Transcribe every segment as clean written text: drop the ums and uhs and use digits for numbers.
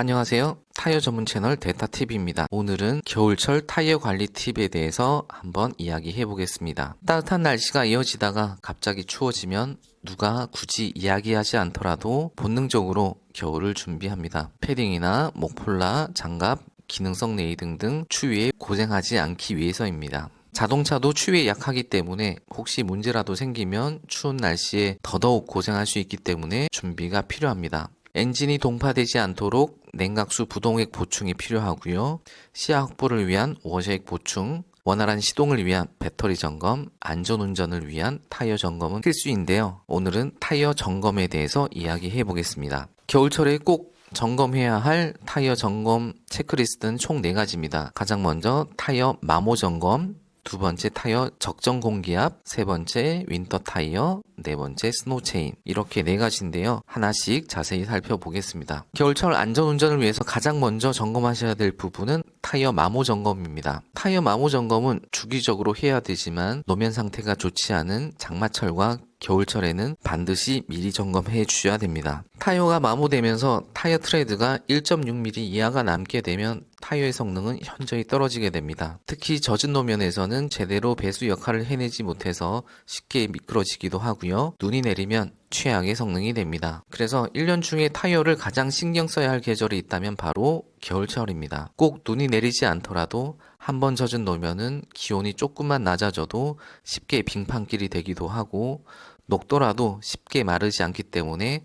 안녕하세요. 타이어 전문 채널 데타TV입니다. 오늘은 겨울철 타이어 관리 팁에 대해서 한번 이야기해 보겠습니다. 따뜻한 날씨가 이어지다가 갑자기 추워지면 누가 굳이 이야기하지 않더라도 본능적으로 겨울을 준비합니다. 패딩이나 목폴라, 장갑, 기능성 네일 등등 추위에 고생하지 않기 위해서입니다. 자동차도 추위에 약하기 때문에 혹시 문제라도 생기면 추운 날씨에 더더욱 고생할 수 있기 때문에 준비가 필요합니다. 엔진이 동파되지 않도록 냉각수 부동액 보충이 필요하고요. 시야 확보를 위한 워셔액 보충, 원활한 시동을 위한 배터리 점검, 안전운전을 위한 타이어 점검은 필수인데요. 오늘은 타이어 점검에 대해서 이야기해 보겠습니다. 겨울철에 꼭 점검해야 할 타이어 점검 체크리스트는 총 4가지입니다. 가장 먼저 타이어 마모 점검, 두 번째 타이어 적정 공기압, 세 번째 윈터 타이어, 네 번째 스노우 체인, 이렇게 4가지인데요. 하나씩 자세히 살펴보겠습니다. 겨울철 안전운전을 위해서 가장 먼저 점검하셔야 될 부분은 타이어 마모 점검입니다. 타이어 마모 점검은 주기적으로 해야 되지만 노면 상태가 좋지 않은 장마철과 겨울철에는 반드시 미리 점검해 주셔야 됩니다. 타이어가 마모되면서 타이어 트레드가 1.6mm 이하가 남게 되면 타이어의 성능은 현저히 떨어지게 됩니다. 특히 젖은 노면에서는 제대로 배수 역할을 해내지 못해서 쉽게 미끄러지기도 하고요. 눈이 내리면 최악의 성능이 됩니다. 그래서 1년 중에 타이어를 가장 신경 써야 할 계절이 있다면 바로 겨울철입니다. 꼭 눈이 내리지 않더라도 한번 젖은 노면은 기온이 조금만 낮아져도 쉽게 빙판길이 되기도 하고 녹더라도 쉽게 마르지 않기 때문에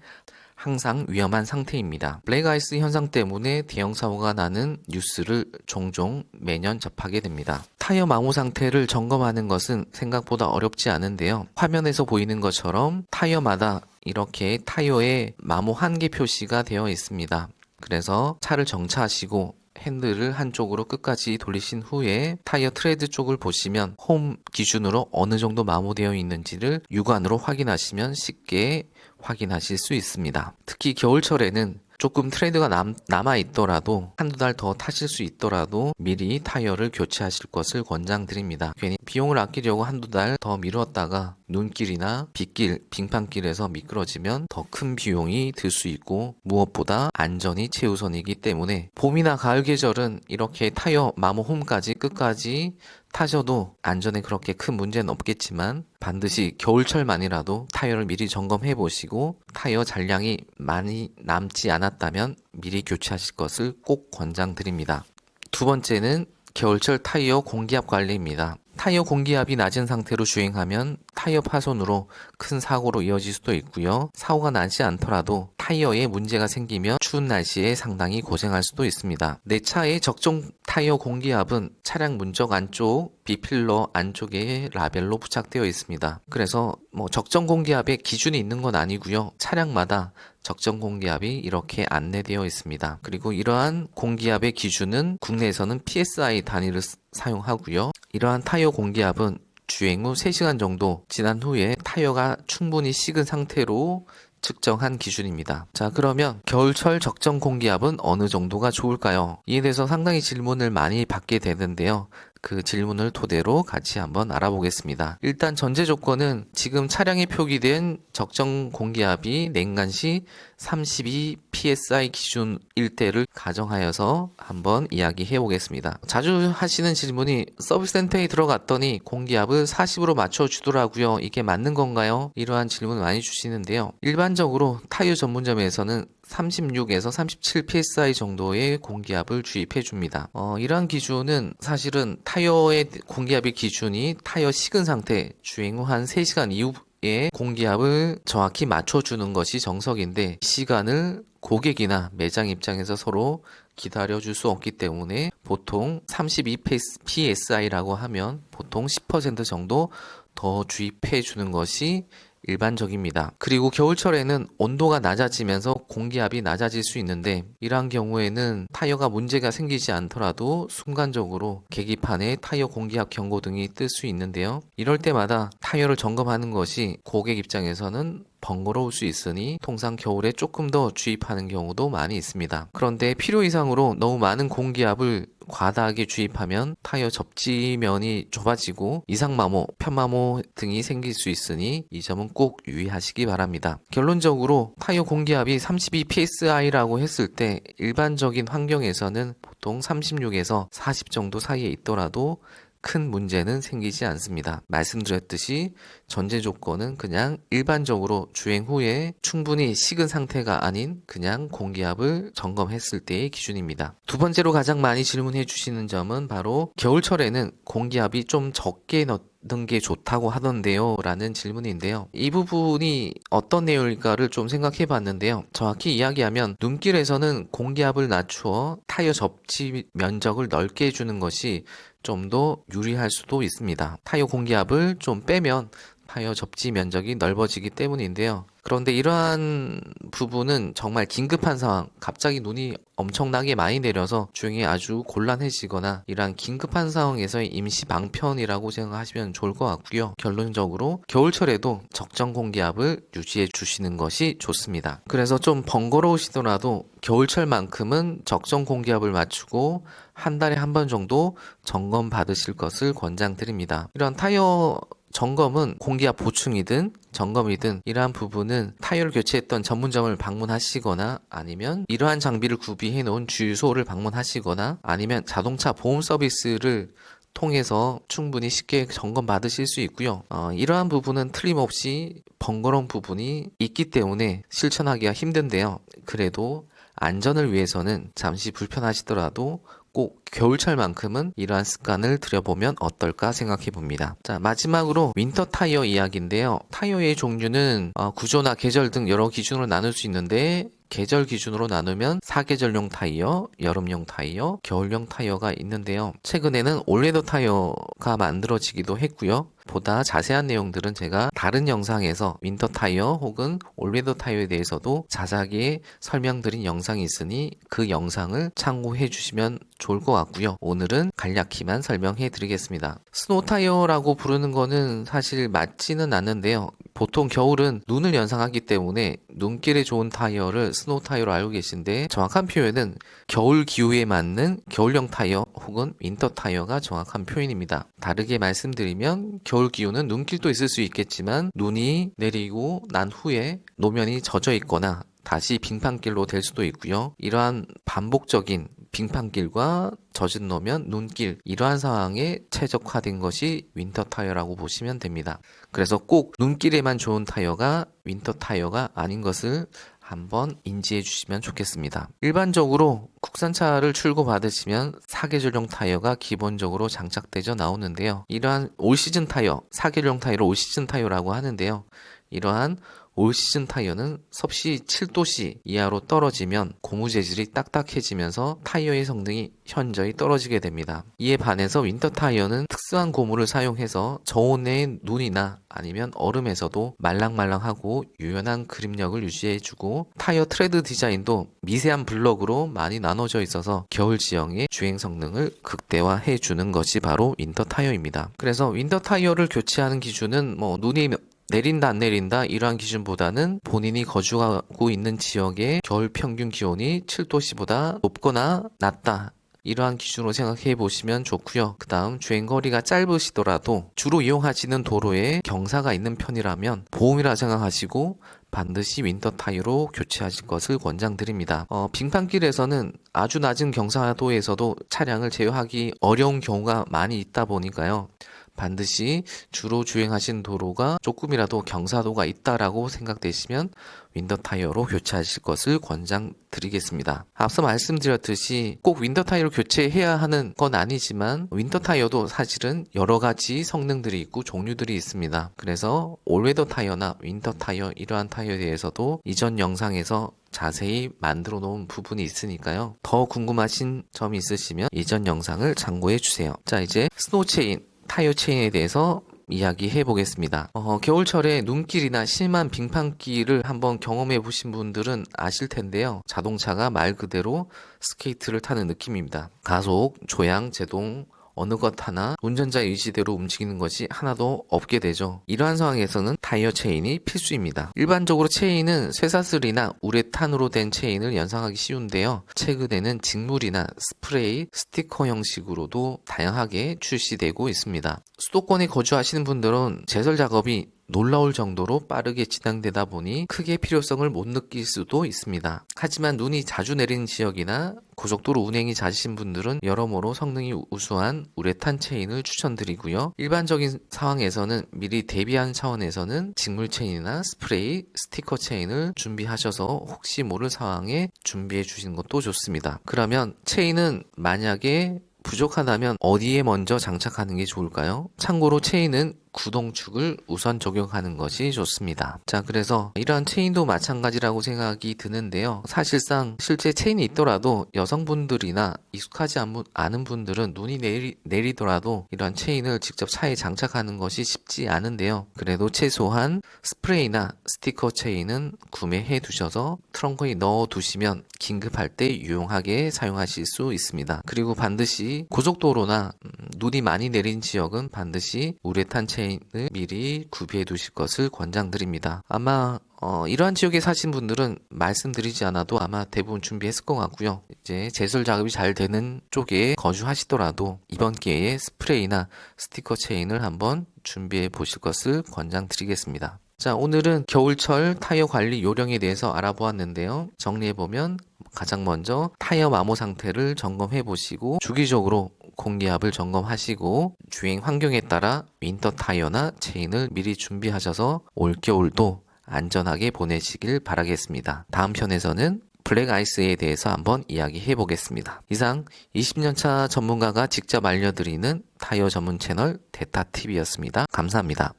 항상 위험한 상태입니다. 블랙아이스 현상 때문에 대형 사고가 나는 뉴스를 종종 매년 접하게 됩니다. 타이어 마모 상태를 점검하는 것은 생각보다 어렵지 않은데요. 화면에서 보이는 것처럼 타이어마다 이렇게 타이어에 마모 한계 표시가 되어 있습니다. 그래서 차를 정차하시고 핸들을 한쪽으로 끝까지 돌리신 후에 타이어 트레드 쪽을 보시면 홈 기준으로 어느 정도 마모되어 있는지를 육안으로 확인하시면 쉽게 확인하실 수 있습니다. 특히 겨울철에는 조금 트레드가 남아 있더라도 한두 달 더 타실 수 있더라도 미리 타이어를 교체하실 것을 권장드립니다. 괜히 비용을 아끼려고 한두 달 더 미뤘다가 눈길이나 빗길, 빙판길에서 미끄러지면 더 큰 비용이 들 수 있고 무엇보다 안전이 최우선이기 때문에 봄이나 가을 계절은 이렇게 타이어 마모 홈까지 끝까지 타셔도 안전에 그렇게 큰 문제는 없겠지만 반드시 겨울철만이라도 타이어를 미리 점검해 보시고 타이어 잔량이 많이 남지 않았다면 미리 교체하실 것을 꼭 권장드립니다. 두 번째는 겨울철 타이어 공기압 관리입니다. 타이어 공기압이 낮은 상태로 주행하면 타이어 파손으로 큰 사고로 이어질 수도 있고요. 사고가 나지 않더라도 타이어에 문제가 생기면 추운 날씨에 상당히 고생할 수도 있습니다. 내 차의 적정 타이어 공기압은 차량 문적 안쪽 B필러 안쪽에 라벨로 부착되어 있습니다. 그래서 적정 공기압의 기준이 있는 건 아니고요. 차량마다 적정 공기압이 이렇게 안내되어 있습니다. 그리고 이러한 공기압의 기준은 국내에서는 PSI 단위를 사용하고요. 이러한 타이어 공기압은 주행 후 3시간 정도 지난 후에 타이어가 충분히 식은 상태로 측정한 기준입니다. 자, 그러면 겨울철 적정 공기압은 어느 정도가 좋을까요? 이에 대해서 상당히 질문을 많이 받게 되는데요. 그 질문을 토대로 같이 한번 알아보겠습니다. 일단 전제 조건은 지금 차량에 표기된 적정 공기압이 냉간시 32 PSI 기준일 때를 가정하여서 한번 이야기해 보겠습니다. 자주 하시는 질문이 서비스 센터에 들어갔더니 공기압을 40으로 맞춰주더라고요. 이게 맞는 건가요? 이러한 질문 많이 주시는데요. 일반적으로 타이어 전문점에서는 36에서 37 PSI 정도의 공기압을 주입해 줍니다. 이러한 기준은 사실은 타이어의 공기압의 기준이 타이어 식은 상태, 주행 후 한 3시간 이후에 공기압을 정확히 맞춰주는 것이 정석인데 시간을 고객이나 매장 입장에서 서로 기다려줄 수 없기 때문에 보통 32 PSI라고 하면 보통 10% 정도 더 주입해 주는 것이 일반적입니다. 그리고 겨울철에는 온도가 낮아지면서 공기압이 낮아질 수 있는데 이러한 경우에는 타이어가 문제가 생기지 않더라도 순간적으로 계기판에 타이어 공기압 경고등이 뜰 수 있는데요. 이럴 때마다 타이어를 점검하는 것이 고객 입장에서는 번거로울 수 있으니 통상 겨울에 조금 더 주입하는 경우도 많이 있습니다. 그런데 필요 이상으로 너무 많은 공기압을 과다하게 주입하면 타이어 접지면이 좁아지고 이상마모, 편마모 등이 생길 수 있으니 이 점은 꼭 유의하시기 바랍니다. 결론적으로 타이어 공기압이 32 psi라고 했을 때 일반적인 환경에서는 보통 36에서 40 정도 사이에 있더라도 큰 문제는 생기지 않습니다. 말씀드렸듯이 전제 조건은 그냥 일반적으로 주행 후에 충분히 식은 상태가 아닌 그냥 공기압을 점검했을 때의 기준입니다. 두 번째로 가장 많이 질문해 주시는 점은 바로 겨울철에는 공기압이 좀 적게 넣는 게 좋다고 하던데요 라는 질문인데요. 이 부분이 어떤 내용일까를 좀 생각해 봤는데요. 정확히 이야기하면 눈길에서는 공기압을 낮추어 타이어 접지 면적을 넓게 해주는 것이 좀 더 유리할 수도 있습니다. 타이어 공기압을 좀 빼면 타이어 접지 면적이 넓어지기 때문인데요. 그런데 이러한 부분은 정말 긴급한 상황, 갑자기 눈이 엄청나게 많이 내려서 주행이 아주 곤란해지거나 이러한 긴급한 상황에서의 임시 방편이라고 생각하시면 좋을 것 같고요. 결론적으로 겨울철에도 적정 공기압을 유지해 주시는 것이 좋습니다. 그래서 좀 번거로우시더라도 겨울철만큼은 적정 공기압을 맞추고 한 달에 한 번 정도 점검 받으실 것을 권장드립니다. 이런 타이어 점검은 공기압 보충이든 점검이든 이러한 부분은 타이어를 교체했던 전문점을 방문하시거나 아니면 이러한 장비를 구비해 놓은 주유소를 방문하시거나 아니면 자동차 보험 서비스를 통해서 충분히 쉽게 점검 받으실 수 있고요. 이러한 부분은 틀림없이 번거로운 부분이 있기 때문에 실천하기가 힘든데요. 그래도 안전을 위해서는 잠시 불편하시더라도 꼭 겨울철만큼은 이러한 습관을 들여보면 어떨까 생각해 봅니다. 자, 마지막으로 윈터 타이어 이야기인데요. 타이어의 종류는 구조나 계절 등 여러 기준으로 나눌 수 있는데 계절 기준으로 나누면 사계절용 타이어, 여름용 타이어, 겨울용 타이어가 있는데요. 최근에는 올웨더 타이어가 만들어지기도 했고요. 보다 자세한 내용들은 제가 다른 영상에서 윈터 타이어 혹은 올웨더 타이어에 대해서도 자세하게 설명드린 영상이 있으니 그 영상을 참고해 주시면 좋을 것 같고요. 오늘은 간략히만 설명해 드리겠습니다. 스노우 타이어라고 부르는 거는 사실 맞지는 않는데요. 보통 겨울은 눈을 연상하기 때문에 눈길에 좋은 타이어를 스노우 타이어로 알고 계신데 정확한 표현은 겨울 기후에 맞는 겨울용 타이어 혹은 윈터 타이어가 정확한 표현입니다. 다르게 말씀드리면 겨울 기후는 눈길도 있을 수 있겠지만 눈이 내리고 난 후에 노면이 젖어 있거나 다시 빙판길로 될 수도 있고요. 이러한 반복적인 빙판길과 젖은 노면, 눈길 이러한 상황에 최적화된 것이 윈터 타이어라고 보시면 됩니다. 그래서 꼭 눈길에만 좋은 타이어가 윈터 타이어가 아닌 것을 한번 인지해 주시면 좋겠습니다. 일반적으로 국산차를 출고 받으시면 사계절용 타이어가 기본적으로 장착되어 나오는데요. 이러한 올시즌 타이어, 사계절용 타이어를 올시즌 타이어라고 하는데요. 이러한 올시즌 타이어는 섭씨 7도씨 이하로 떨어지면 고무 재질이 딱딱해지면서 타이어의 성능이 현저히 떨어지게 됩니다. 이에 반해서 윈터 타이어는 특수한 고무를 사용해서 저온의 눈이나 아니면 얼음에서도 말랑말랑하고 유연한 그립력을 유지해주고 타이어 트레드 디자인도 미세한 블럭으로 많이 나눠져 있어서 겨울 지형의 주행 성능을 극대화해주는 것이 바로 윈터 타이어입니다. 그래서 윈터 타이어를 교체하는 기준은 눈이 내린다 안 내린다 이러한 기준보다는 본인이 거주하고 있는 지역의 겨울 평균 기온이 7도씨보다 높거나 낮다 이러한 기준으로 생각해 보시면 좋고요. 그 다음 주행거리가 짧으시더라도 주로 이용하시는 도로에 경사가 있는 편이라면 보험이라 생각하시고 반드시 윈터 타이어로 교체하실 것을 권장드립니다. 빙판길에서는 아주 낮은 경사도에서도 차량을 제어하기 어려운 경우가 많이 있다 보니까요. 반드시 주로 주행하신 도로가 조금이라도 경사도가 있다라고 생각되시면 윈터 타이어로 교체하실 것을 권장드리겠습니다. 앞서 말씀드렸듯이 꼭 윈터 타이어를 교체해야 하는 건 아니지만 윈터 타이어도 사실은 여러 가지 성능들이 있고 종류들이 있습니다. 그래서 올웨더 타이어나 윈터 타이어 이러한 타이어에 대해서도 이전 영상에서 자세히 만들어 놓은 부분이 있으니까요. 더 궁금하신 점이 있으시면 이전 영상을 참고해 주세요. 자, 이제 스노우 체인 타이어 체인에 대해서 이야기해 보겠습니다. 겨울철에 눈길이나 심한 빙판길을 한번 경험해 보신 분들은 아실 텐데요. 자동차가 말 그대로 스케이트를 타는 느낌입니다. 가속, 조향, 제동, 어느 것 하나 운전자의 의지대로 움직이는 것이 하나도 없게 되죠. 이러한 상황에서는 타이어 체인이 필수입니다. 일반적으로 체인은 쇠사슬이나 우레탄으로 된 체인을 연상하기 쉬운데요. 최근에는 직물이나 스프레이, 스티커 형식으로도 다양하게 출시되고 있습니다. 수도권에 거주하시는 분들은 제설 작업이 놀라울 정도로 빠르게 진행되다 보니 크게 필요성을 못 느낄 수도 있습니다. 하지만 눈이 자주 내리는 지역이나 고속도로 운행이 잦으신 분들은 여러모로 성능이 우수한 우레탄 체인을 추천드리고요. 일반적인 상황에서는 미리 대비하는 차원에서는 직물 체인이나 스프레이, 스티커 체인을 준비하셔서 혹시 모를 상황에 준비해 주시는 것도 좋습니다. 그러면 체인은 만약에 부족하다면 어디에 먼저 장착하는 게 좋을까요? 참고로 체인은 구동축을 우선 적용하는 것이 좋습니다. 자, 그래서 이러한 체인도 마찬가지라고 생각이 드는데요. 사실상 실제 체인이 있더라도 여성분들이나 익숙하지 않은 분들은 눈이 내리더라도 이러한 체인을 직접 차에 장착하는 것이 쉽지 않은데요. 그래도 최소한 스프레이나 스티커 체인은 구매해 두셔서 트렁크에 넣어 두시면 긴급할 때 유용하게 사용하실 수 있습니다. 그리고 반드시 고속도로나 눈이 많이 내린 지역은 반드시 우레탄 체인을 미리 구비해 두실 것을 권장드립니다. 아마 이러한 지역에 사신 분들은 말씀드리지 않아도 아마 대부분 준비했을 것 같고요. 이제 제설 작업이 잘 되는 쪽에 거주하시더라도 이번 기회에 스프레이나 스티커 체인을 한번 준비해 보실 것을 권장드리겠습니다. 자, 오늘은 겨울철 타이어 관리 요령에 대해서 알아보았는데요. 정리해보면 가장 먼저 타이어 마모 상태를 점검해 보시고 주기적으로 공기압을 점검하시고 주행 환경에 따라 윈터 타이어나 체인을 미리 준비하셔서 올겨울도 안전하게 보내시길 바라겠습니다. 다음 편에서는 블랙 아이스에 대해서 한번 이야기해 보겠습니다. 이상 20년차 전문가가 직접 알려드리는 타이어 전문 채널 데타TV였습니다. 감사합니다.